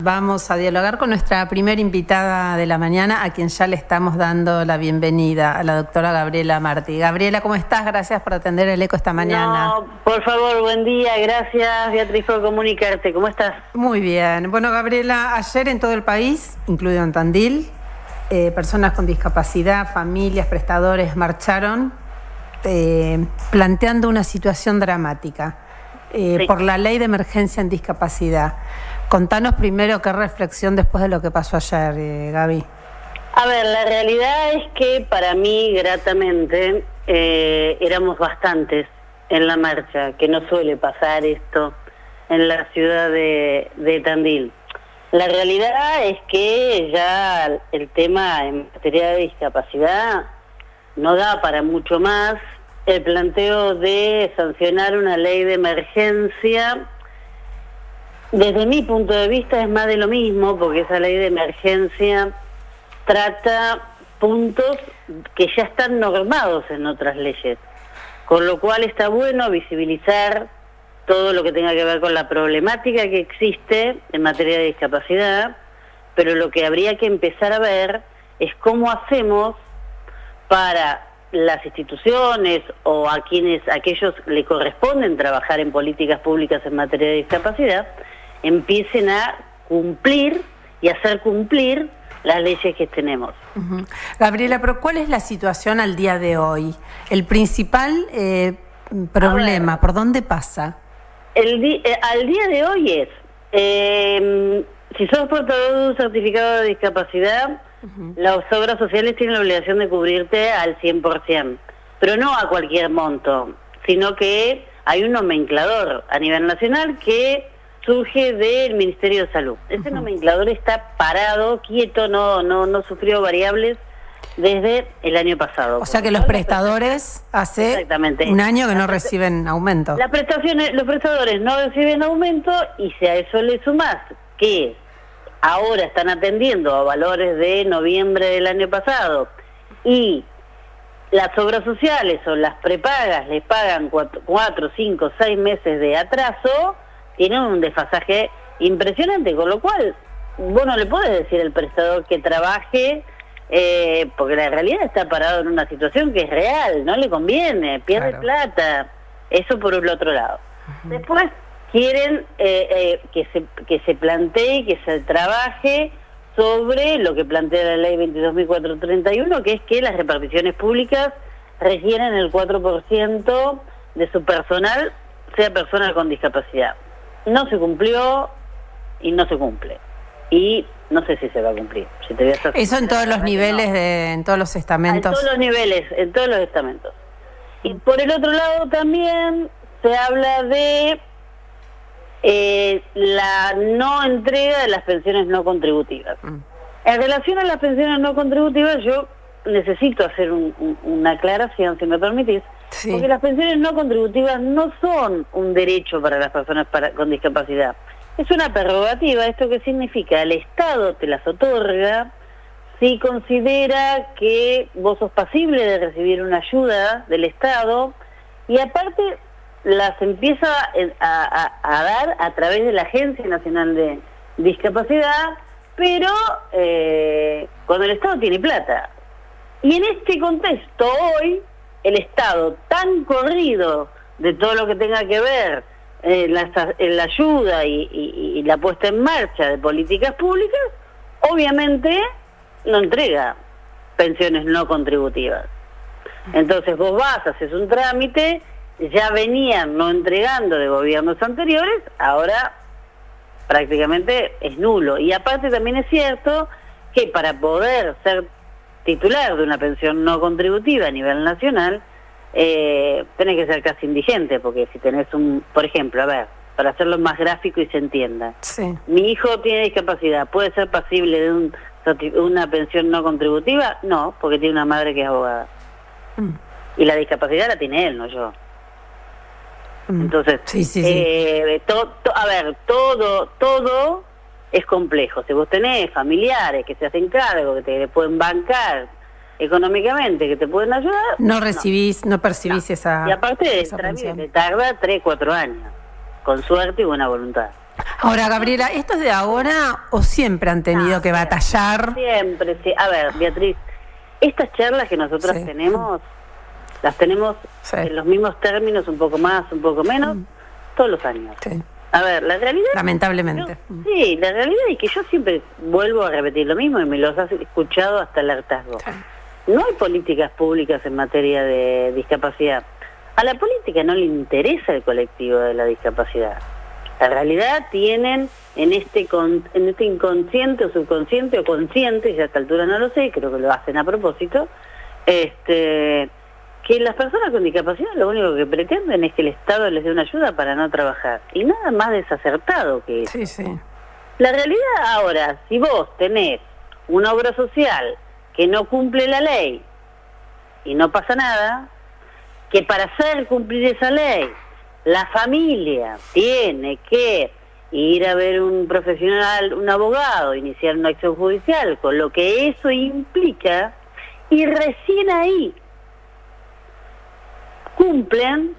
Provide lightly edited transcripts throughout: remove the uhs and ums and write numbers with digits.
Vamos a dialogar con nuestra primera invitada de la mañana, a quien ya le estamos dando la bienvenida, a la doctora Gabriela Martí. Gabriela, ¿cómo estás? Gracias por atender el ECO esta mañana. No, por favor, buen día. Gracias, Beatriz, por comunicarte. ¿Cómo estás? Muy bien. Bueno, Gabriela, ayer en todo el país, incluido en Tandil, personas con discapacidad, familias, prestadores, marcharon planteando una situación dramática Sí. por la ley de emergencia en discapacidad. Contanos primero qué reflexión después de lo que pasó ayer, Gaby. A ver, la realidad es que para mí, gratamente, éramos bastantes en la marcha, que no suele pasar esto en la ciudad de Tandil. La realidad es que ya el tema en materia de discapacidad no da para mucho más. El planteo de sancionar una ley de emergencia, desde mi punto de vista, es más de lo mismo, porque esa ley de emergencia trata puntos que ya están normados en otras leyes, con lo cual está bueno visibilizar todo lo que tenga que ver con la problemática que existe en materia de discapacidad, pero lo que habría que empezar a ver es cómo hacemos para las instituciones o aquellos le corresponden trabajar en políticas públicas en materia de discapacidad, empiecen a cumplir y hacer cumplir las leyes que tenemos. Gabriela, pero ¿cuál es la situación al día de hoy? El principal problema, ¿por dónde pasa? Al día de hoy es, si sos portador de un certificado de discapacidad, las obras sociales tienen la obligación de cubrirte al 100%, pero no a cualquier monto, sino que hay un nomenclador a nivel nacional que surge del Ministerio de Salud. Ese nomenclador está parado, quieto, no sufrió variables desde el año pasado. O sea que los prestadores hace un año que no reciben aumento. Los prestadores no reciben aumento, y si a eso le sumás que ahora están atendiendo a valores de noviembre del año pasado y las obras sociales o las prepagas les pagan 4, 5, 6 meses de atraso, tienen un desfasaje impresionante, con lo cual vos no le podés decir al prestador que trabaje, porque la realidad está parado en una situación que es real, no le conviene, pierde plata. Eso por el otro lado. Después quieren que se plantee, que se trabaje sobre lo que plantea la ley 22.431, que es que las reparticiones públicas requieren el 4% de su personal sea persona con discapacidad. No se cumplió y no se cumple. Y no sé si se va a cumplir. Si te voy a hacer eso en todos los niveles, en todos los estamentos. En todos los niveles, en todos los estamentos. Y por el otro lado también se habla de la no entrega de las pensiones no contributivas. En relación a las pensiones no contributivas, yo necesito hacer una aclaración, si me permitís, porque las pensiones no contributivas no son un derecho para las personas con discapacidad. Es una prerrogativa. ¿Esto qué significa? El Estado te las otorga si considera que vos sos pasible de recibir una ayuda del Estado, y aparte las empieza a dar a través de la Agencia Nacional de Discapacidad, pero cuando el Estado tiene plata. Y en este contexto hoy, el Estado, tan corrido de todo lo que tenga que ver en la ayuda y la puesta en marcha de políticas públicas, obviamente no entrega pensiones no contributivas. Entonces vos vas, haces un trámite, ya venían no entregando de gobiernos anteriores, ahora prácticamente es nulo. Y aparte también es cierto que para poder ser titular de una pensión no contributiva a nivel nacional, tenés que ser casi indigente, porque si tenés por ejemplo, a ver, para hacerlo más gráfico y se entienda, mi hijo tiene discapacidad, ¿puede ser pasible de una pensión no contributiva? No, porque tiene una madre que es abogada. Y la discapacidad la tiene él, no yo. Entonces, a ver, todo es complejo. Si vos tenés familiares que se hacen cargo, que te pueden bancar económicamente, que te pueden ayudar, no percibís esa. Y aparte el trámite te tarda 3, 4 años, con suerte y buena voluntad. Ahora, Gabriela, ¿esto es de ahora o siempre han tenido que batallar? Siempre, sí. A ver, Beatriz, estas charlas que nosotros tenemos, las tenemos en los mismos términos, un poco más, un poco menos, todos los años. Sí. A ver, la realidad... Lamentablemente. Sí, la realidad es que yo siempre vuelvo a repetir lo mismo y me los has escuchado hasta el hartazgo. Sí. No hay políticas públicas en materia de discapacidad. A la política no le interesa el colectivo de la discapacidad. La realidad tienen en este inconsciente o subconsciente o consciente, y a esta altura no lo sé, creo que lo hacen a propósito, que las personas con discapacidad lo único que pretenden es que el Estado les dé una ayuda para no trabajar. Y nada más desacertado que eso. Sí, sí. La realidad ahora, si vos tenés una obra social que no cumple la ley y no pasa nada, que para hacer cumplir esa ley la familia tiene que ir a ver un profesional, un abogado, iniciar una acción judicial, con lo que eso implica, y recién ahí cumplen,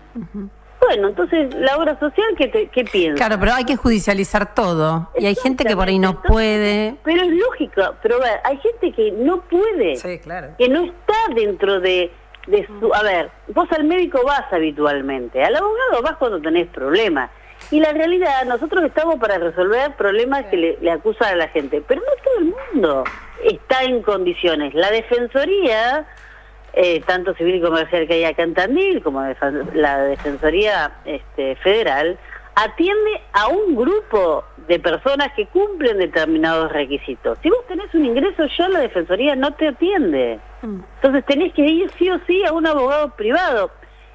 bueno, entonces la obra social, ¿qué piensa? Claro, pero hay que judicializar todo, y hay gente que por ahí no puede. Pero es lógico, pero a ver, hay gente que no puede, que no está dentro de su... A ver, vos al médico vas habitualmente, al abogado vas cuando tenés problemas, y la realidad, nosotros estamos para resolver problemas que le acusan a la gente, pero no todo el mundo está en condiciones. La Defensoría... tanto civil y comercial que hay acá en Tandil, como la Defensoría Federal, atiende a un grupo de personas que cumplen determinados requisitos. Si vos tenés un ingreso, ya la Defensoría no te atiende. Entonces tenés que ir sí o sí a un abogado privado.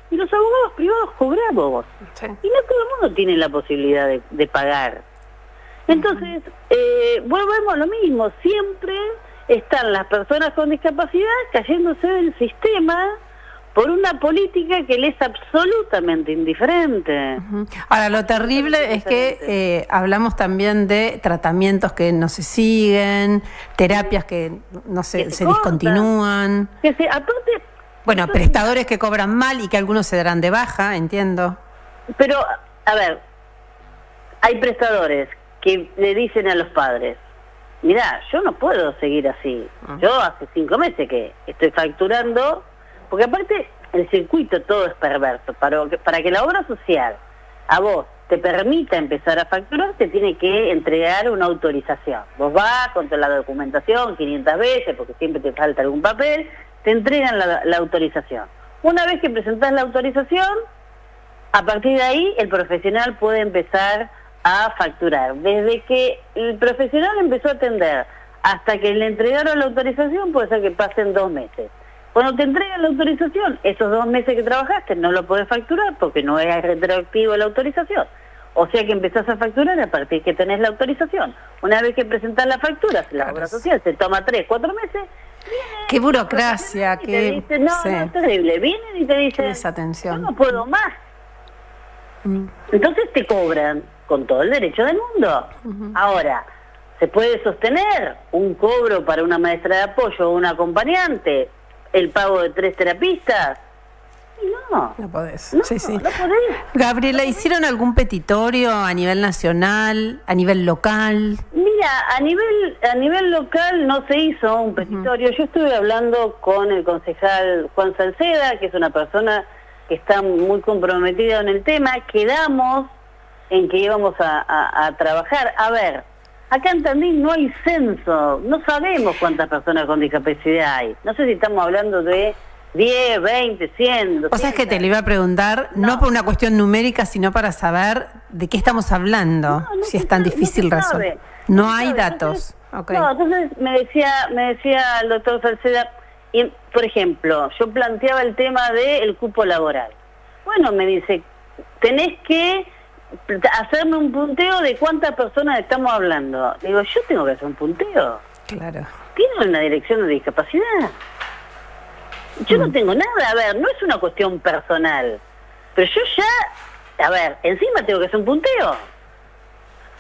Y los abogados privados cobramos. Sí. Y no todo el mundo tiene la posibilidad de pagar. Entonces, volvemos a lo mismo. Siempre están las personas con discapacidad cayéndose del sistema por una política que les es absolutamente indiferente. Ahora, lo terrible es que hablamos también de tratamientos que no se siguen, terapias que no se discontinúan. Aparte, bueno, prestadores que cobran mal y que algunos se darán de baja, entiendo. Pero, a ver, hay prestadores que le dicen a los padres: mirá, yo no puedo seguir así. Yo hace 5 meses que estoy facturando, porque aparte el circuito todo es perverso. Para que la obra social a vos te permita empezar a facturar, te tiene que entregar una autorización. Vos vas con toda la documentación 500 veces, porque siempre te falta algún papel, te entregan la autorización. Una vez que presentás la autorización, a partir de ahí el profesional puede empezar a facturar. Desde que el profesional empezó a atender hasta que le entregaron la autorización, puede ser que pasen 2 meses. Cuando te entregan la autorización, esos 2 meses que trabajaste no lo podés facturar porque no es retroactivo la autorización. O sea que empezás a facturar a partir que tenés la autorización. Una vez que presentás la factura, la obra social se toma 3, 4 meses. Qué burocracia, y te dicen, no, es terrible. Vienen y te dicen, yo no puedo más. Entonces te cobran con todo el derecho del mundo. Ahora, ¿se puede sostener un cobro para una maestra de apoyo o un acompañante? ¿El pago de 3 terapistas? No. No podés. No, sí. No podés. Gabriela, ¿hicieron algún petitorio a nivel nacional, a nivel local? Mira, a nivel local no se hizo un petitorio. Yo estuve hablando con el concejal Juan Salceda, que es una persona que está muy comprometida en el tema. Quedamos en que íbamos a trabajar. A ver, acá en Tandil no hay censo, no sabemos cuántas personas con discapacidad hay. No sé si estamos hablando de 10, 20, 100, 200. O sea, es que te lo iba a preguntar, no por una cuestión numérica, sino para saber de qué estamos hablando, si es tan difícil resolver. No hay datos. Entonces me decía el doctor Salceda, y, por ejemplo, yo planteaba el tema del cupo laboral. Bueno, me dice, tenés que hacerme un punteo de cuántas personas estamos hablando. Digo, yo tengo que hacer un punteo. Claro. ¿Tiene una dirección de discapacidad? Yo no tengo nada. A ver, no es una cuestión personal. Pero yo ya, a ver, encima tengo que hacer un punteo.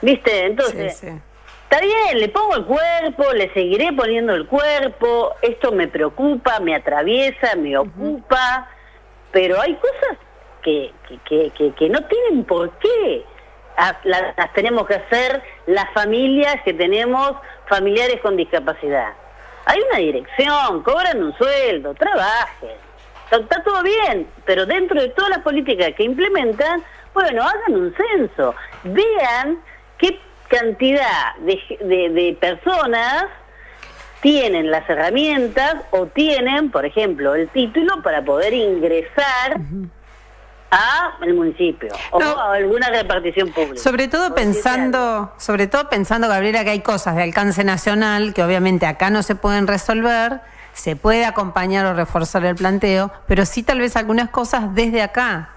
¿Viste? Entonces, está bien, le pongo el cuerpo, le seguiré poniendo el cuerpo. Esto me preocupa, me atraviesa, me ocupa. Pero hay cosas que no tienen por qué las tenemos que hacer las familias que tenemos familiares con discapacidad. Hay una dirección, cobran un sueldo, trabajen. Está todo bien, pero dentro de todas las políticas que implementan, bueno, hagan un censo, vean qué cantidad de personas tienen las herramientas o tienen, por ejemplo, el título para poder ingresar a el municipio o a alguna repartición pública. Sobre todo pensando, Gabriela, que hay cosas de alcance nacional que obviamente acá no se pueden resolver, se puede acompañar o reforzar el planteo, pero sí tal vez algunas cosas desde acá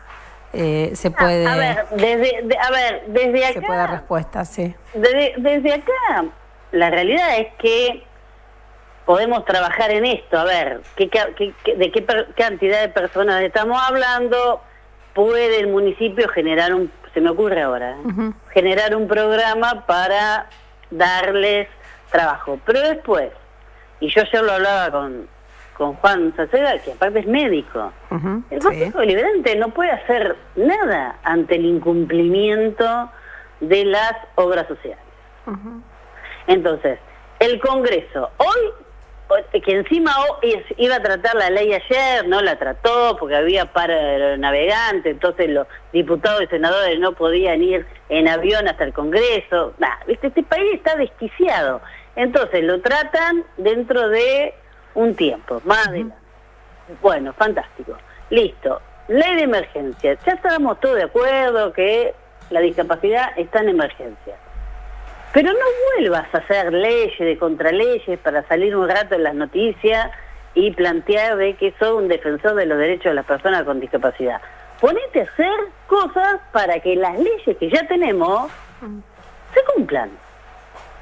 se puede... desde acá... Se puede dar respuesta, sí. Desde acá, la realidad es que podemos trabajar en esto, a ver, de qué cantidad de personas estamos hablando. Puede el municipio generar se me ocurre ahora, generar un programa para darles trabajo. Pero después, y yo ayer lo hablaba con Juan Saceda, que aparte es médico, el Consejo Deliberante no puede hacer nada ante el incumplimiento de las obras sociales. Entonces, el Congreso, hoy, que encima iba a tratar la ley ayer, no la trató porque había paro navegante, entonces los diputados y senadores no podían ir en avión hasta el Congreso. Este país está desquiciado. Entonces lo tratan dentro de un tiempo, más adelante. Bueno, fantástico. Listo. Ley de emergencia. Ya estábamos todos de acuerdo que la discapacidad está en emergencia. Pero no vuelvas a hacer leyes de contraleyes para salir un rato en las noticias y plantear de que sos un defensor de los derechos de las personas con discapacidad. Ponete a hacer cosas para que las leyes que ya tenemos se cumplan.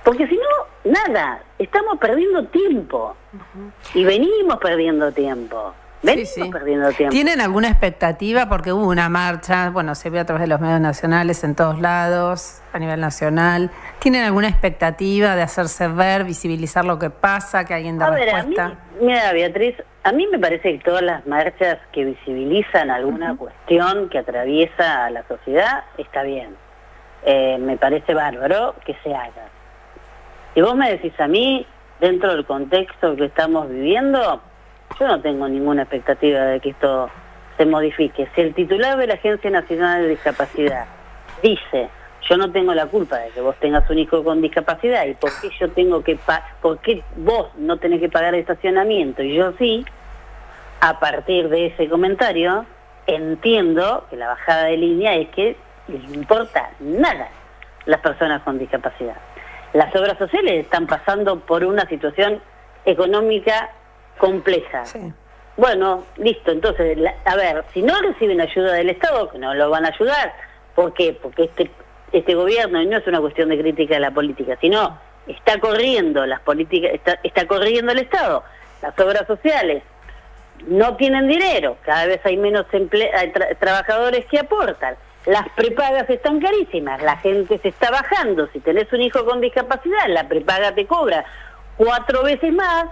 Porque si no, nada, estamos perdiendo tiempo. Y venimos perdiendo tiempo. Perdiendo tiempo. ¿Tienen alguna expectativa? Porque hubo una marcha, bueno, se ve a través de los medios nacionales en todos lados, a nivel nacional. ¿Tienen alguna expectativa de hacerse ver, visibilizar lo que pasa, que alguien da respuesta? Mira, Beatriz, a mí me parece que todas las marchas que visibilizan alguna cuestión que atraviesa a la sociedad, está bien. Me parece bárbaro que se haga. Si vos me decís a mí, dentro del contexto que estamos viviendo, yo no tengo ninguna expectativa de que esto se modifique. Si el titular de la Agencia Nacional de Discapacidad dice, yo no tengo la culpa de que vos tengas un hijo con discapacidad, y por qué yo tengo que por qué vos no tenés que pagar estacionamiento y yo sí, a partir de ese comentario entiendo que la bajada de línea es que les importa nada las personas con discapacidad. Las obras sociales están pasando por una situación económica compleja. Sí. Bueno, listo, entonces, a ver, si no reciben ayuda del Estado, que no lo van a ayudar, ¿por qué? Porque este gobierno, y no es una cuestión de crítica de la política, sino está corriendo las políticas, está corriendo el Estado, las obras sociales no tienen dinero, cada vez hay menos trabajadores que aportan, las prepagas están carísimas, la gente se está bajando, si tenés un hijo con discapacidad, la prepaga te cobra 4 veces más.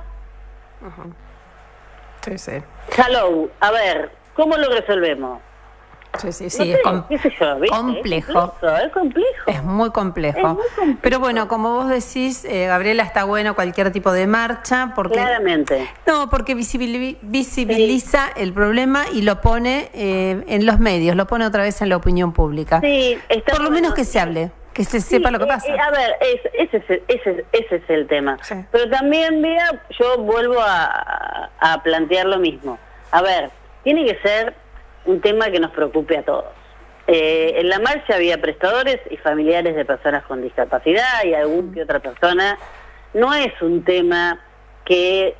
Sí. Hello, a ver, ¿cómo lo resolvemos? Sí, no sé, es complejo. Es complejo. Es muy complejo. Pero bueno, como vos decís, Gabriela, está bueno cualquier tipo de marcha. Porque, claramente. No, porque visibiliza el problema y lo pone en los medios, lo pone otra vez en la opinión pública. Sí, por lo menos que se hable. Que se sepa lo que pasa. A ver, ese es el tema. Sí. Pero también, vea, yo vuelvo a plantear lo mismo. A ver, tiene que ser un tema que nos preocupe a todos. En la marcha había prestadores y familiares de personas con discapacidad y algún que otra persona. No es un tema que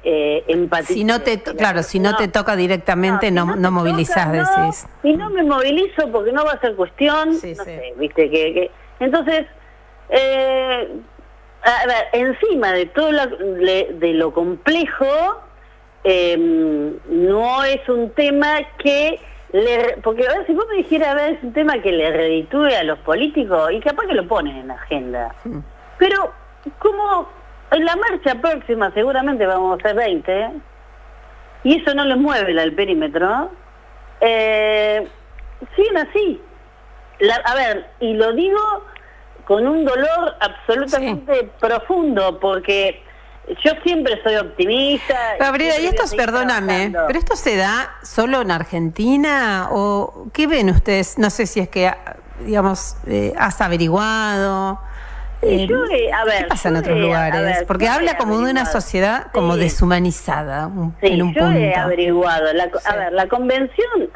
empatice. Si no te toca directamente, no movilizás, decís. Si no me movilizo porque no va a ser cuestión, no sé, viste que entonces, a ver, encima de todo de lo complejo, no es un tema que porque a ver, si vos me dijeras, a ver, es un tema que le reditúe a los políticos, y capaz que lo ponen en la agenda. Pero, como en la marcha próxima seguramente vamos a hacer 20, y eso no les mueve el perímetro, siguen así. a ver, y lo digo con un dolor absolutamente profundo, porque yo siempre soy optimista. Gabriela, y esto, perdóname, ¿pero esto se da solo en Argentina? ¿O qué ven ustedes? No sé si es que, digamos, has averiguado. ¿Qué pasa en otros lugares? Porque habla como de una sociedad como deshumanizada en un punto. Yo he averiguado. La convención,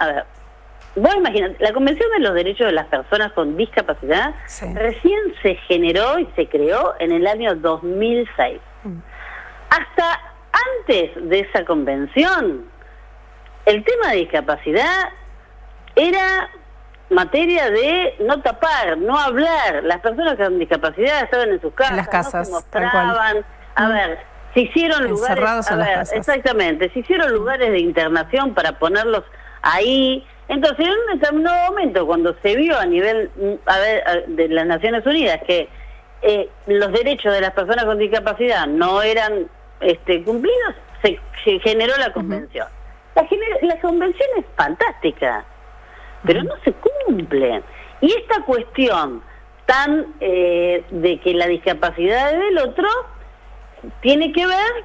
vos imaginate, la Convención de los Derechos de las Personas con Discapacidad recién se generó y se creó en el año 2006. Hasta antes de esa convención, el tema de discapacidad era materia de no tapar, no hablar. Las personas con discapacidad estaban en sus casas, en las casas, no se mostraban. A ver, se hicieron lugares, exactamente, se hicieron lugares de internación para ponerlos ahí. Entonces, en un determinado momento, cuando se vio a nivel de las Naciones Unidas que los derechos de las personas con discapacidad no eran cumplidos, se generó la convención. La convención es fantástica, pero no se cumple. Y esta cuestión tan de que la discapacidad es del otro tiene que ver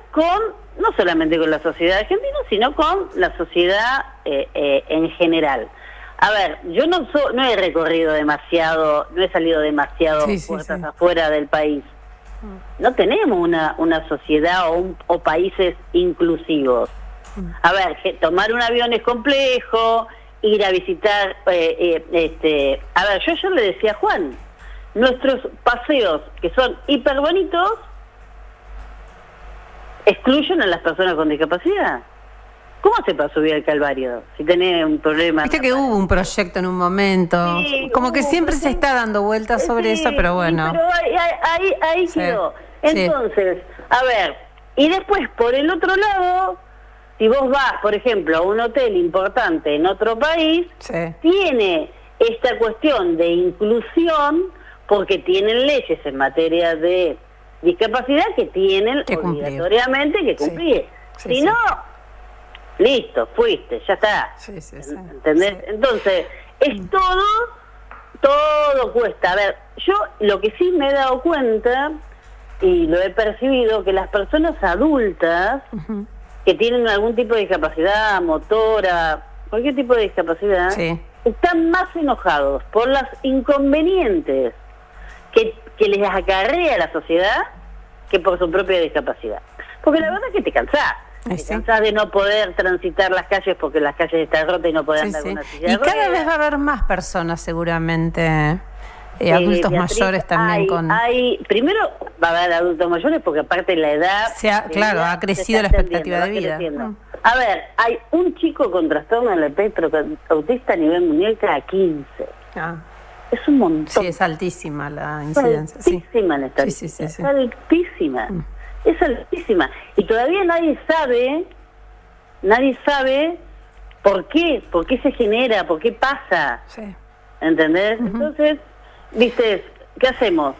no solamente con la sociedad argentina, sino con la sociedad en general. A ver, yo no he recorrido demasiado, no he salido demasiado puertas afuera del país. No tenemos una sociedad o países inclusivos. A ver, tomar un avión es complejo, ir a visitar, a ver, yo le decía a Juan, nuestros paseos, que son hiper bonitos, excluyen a las personas con discapacidad. ¿Cómo hace para subir al Calvario si tenés un problema? Viste que hubo un proyecto en un momento, como que siempre se está dando vueltas sobre eso, pero bueno. Pero ahí quedó. Entonces, a ver, y después por el otro lado, si vos vas, por ejemplo, a un hotel importante en otro país, tiene esta cuestión de inclusión, porque tienen leyes en materia de discapacidad que tienen obligatoriamente que cumplir. Si no, listo, fuiste, ya está. ¿Entendés? Entonces, es todo cuesta. A ver, yo lo que sí me he dado cuenta, y lo he percibido, que las personas adultas que tienen algún tipo de discapacidad motora, cualquier tipo de discapacidad, están más enojados por las inconvenientes que les acarrea la sociedad que por su propia discapacidad. Porque la verdad es que te cansás. Te cansás de no poder transitar las calles porque las calles están rotas y no podés andar con una silla de ruedas. Y cada vez va a haber más personas seguramente, adultos Beatriz, mayores también primero va a haber adultos mayores porque aparte la edad... ha crecido la expectativa de vida. A ver, hay un chico con trastorno del espectro autista a nivel mundial cada 15. Es un montón. Sí, es altísima la incidencia. Es altísima la estadística. Es altísima. Es altísima. Y todavía nadie sabe por qué se genera, por qué pasa. ¿Entendés? Entonces, viste, ¿qué hacemos?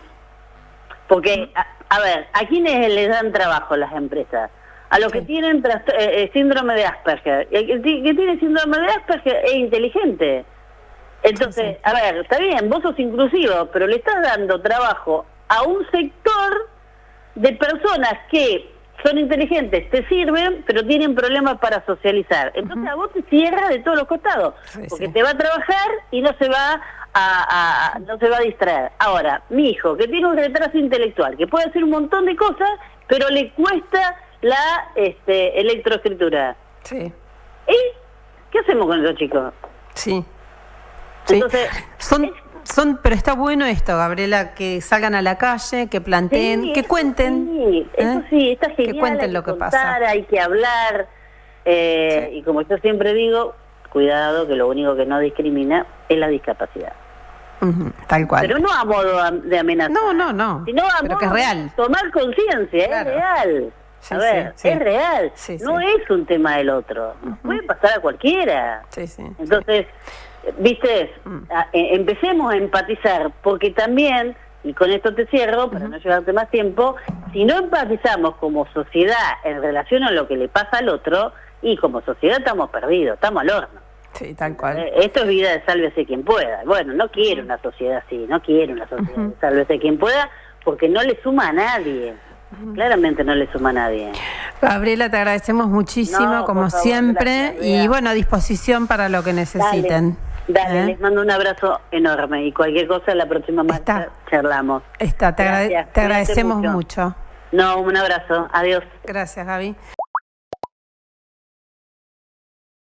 Porque, a ver, ¿a quiénes les dan trabajo las empresas? A los que tienen síndrome de Asperger. Y el que tiene síndrome de Asperger es inteligente. Entonces, a ver, está bien, vos sos inclusivo, pero le estás dando trabajo a un sector de personas que son inteligentes, te sirven, pero tienen problemas para socializar. Entonces a vos te cierra de todos los costados, porque te va a trabajar y no se va a distraer. Ahora, mi hijo, que tiene un retraso intelectual, que puede hacer un montón de cosas, pero le cuesta la electroescritura. ¿Y qué hacemos con esos chicos? Entonces, pero está bueno esto, Gabriela, que salgan a la calle, que planteen, que cuenten. Eso sí, está genial. Que cuenten lo que pasa. Hay que hablar. Y como yo siempre digo, cuidado, que lo único que no discrimina es la discapacidad. Tal cual. Pero no a modo de amenaza. No. Sino a pero modo que es real. De tomar conciencia, es real. A ver, es real. No es un tema del otro. Puede pasar a cualquiera. Entonces... ¿Viste? Empecemos a empatizar, porque también, y con esto te cierro, para no llevarte más tiempo, si no empatizamos como sociedad en relación a lo que le pasa al otro, y como sociedad estamos perdidos, estamos al horno. Sí, tal cual. Esto es vida de sálvese quien pueda. Bueno, no quiero una sociedad así, no quiero una sociedad de sálvese quien pueda, porque no le suma a nadie. Claramente no le suma a nadie. Gabriela, te agradecemos muchísimo, como favor, siempre, gracias, y bueno, a disposición para lo que necesiten. Dale, les mando un abrazo enorme y cualquier cosa la próxima marcha charlamos. Te agradecemos mucho. No, un abrazo. Adiós. Gracias, Gaby.